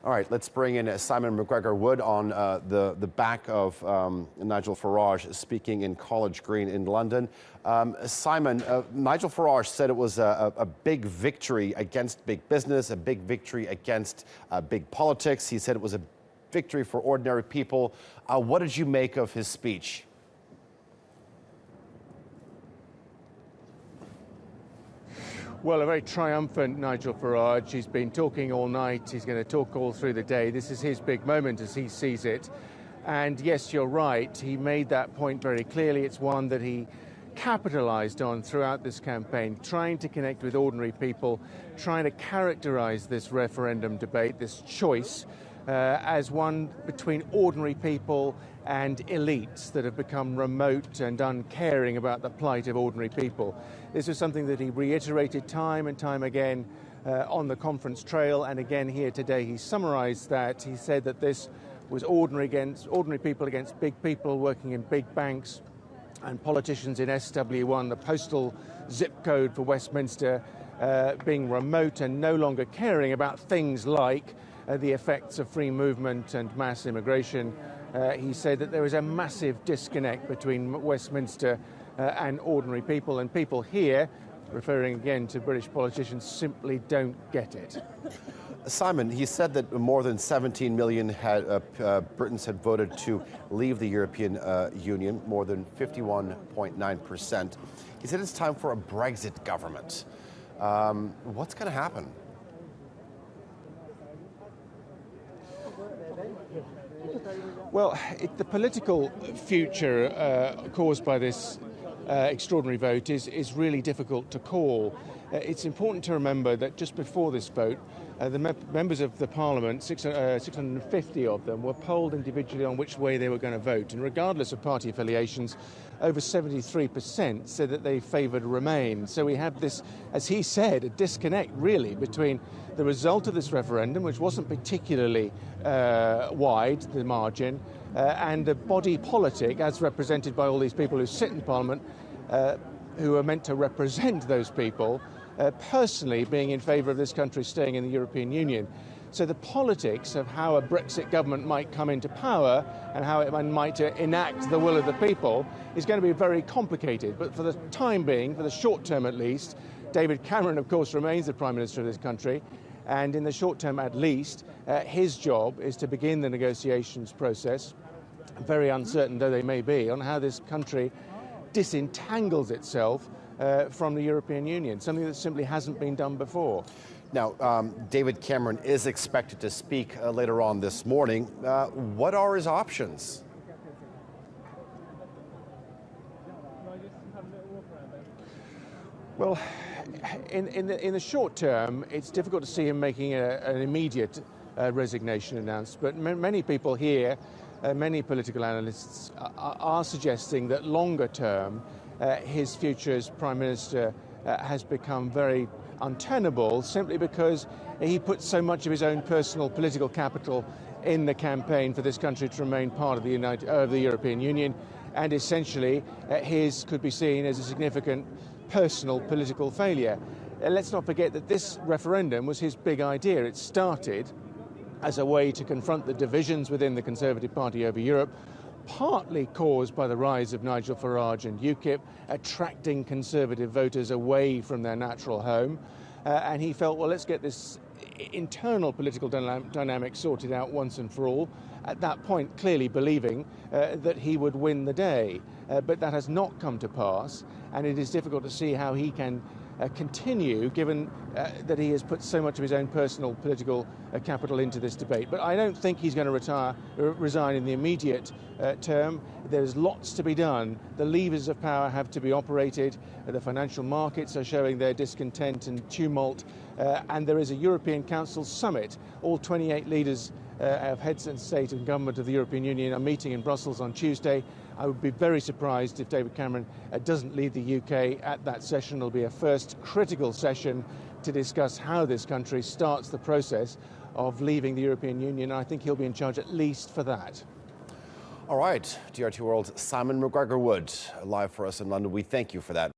All right, let's bring in Simon McGregor-Wood on the back of Nigel Farage speaking in College Green in London. Simon, Nigel Farage said it was a big victory against big business, a big victory against big politics. He said it was a victory for ordinary people. What did you make of his speech? Well, a very triumphant Nigel Farage. He's been talking all night. He's going to talk all through the day. This is his big moment as he sees it. And yes, you're right. He made that point very clearly. It's one that he capitalized on throughout this campaign, trying to connect with ordinary people, trying to characterize this referendum debate, this choice, as one between ordinary people and elites that have become remote and uncaring about the plight of ordinary people. This was something that he reiterated time and time again on the conference trail, and again here today he summarized that. He said that this was ordinary people against big people working in big banks and politicians in SW1, the postal zip code for Westminster, being remote and no longer caring about things like the effects of free movement and mass immigration. He said that there is a massive disconnect between Westminster and ordinary people, and people here, referring again to British politicians, simply don't get it. Simon, he said that more than 17 million Britons had voted to leave the European Union, more than 51.9%. He said it's time for a Brexit government. What's going to happen? Well, the political future caused by this extraordinary vote is really difficult to call. It's important to remember that just before this vote, the members of the Parliament, 650 of them, were polled individually on which way they were going to vote. And regardless of party affiliations, over 73% said that they favoured Remain. So we have this, as he said, a disconnect really between the result of this referendum, which wasn't particularly wide, the margin, and the body politic as represented by all these people who sit in Parliament, who are meant to represent those people, personally being in favour of this country staying in the European Union. So the politics of how a Brexit government might come into power and how it might enact the will of the people is going to be very complicated. But for the time being, for the short term at least, David Cameron, of course, remains the Prime Minister of this country. And in the short term at least, his job is to begin the negotiations process, very uncertain though they may be, on how this country disentangles itself from the European Union, something that simply hasn't been done before. Now, David Cameron is expected to speak later on this morning. What are his options? Well, in the short term, it's difficult to see him making an immediate resignation announcement, but many people here, many political analysts are suggesting that longer term, his future as Prime Minister has become very untenable simply because he put so much of his own personal political capital in the campaign for this country to remain part of the European Union, and essentially his could be seen as a significant personal political failure. Let's not forget that this referendum was his big idea. It started as a way to confront the divisions within the Conservative Party over Europe, partly caused by the rise of Nigel Farage and UKIP, attracting Conservative voters away from their natural home. And he felt, well, let's get this internal political dynamic sorted out once and for all, at that point clearly believing that he would win the day. But that has not come to pass, and it is difficult to see how he can continue, given that he has put so much of his own personal political capital into this debate. But I don't think he's going to resign in the immediate term. There's lots to be done. The levers of power have to be operated. The financial markets are showing their discontent and tumult. And there is a European Council summit. All 28 leaders of heads of state and government of the European Union are meeting in Brussels on Tuesday. I would be very surprised if David Cameron doesn't lead the UK at that session. It'll be a first critical session to discuss how this country starts the process of leaving the European Union. I think he'll be in charge at least for that. All right, TRT World's Simon McGregor-Wood live for us in London. We thank you for that.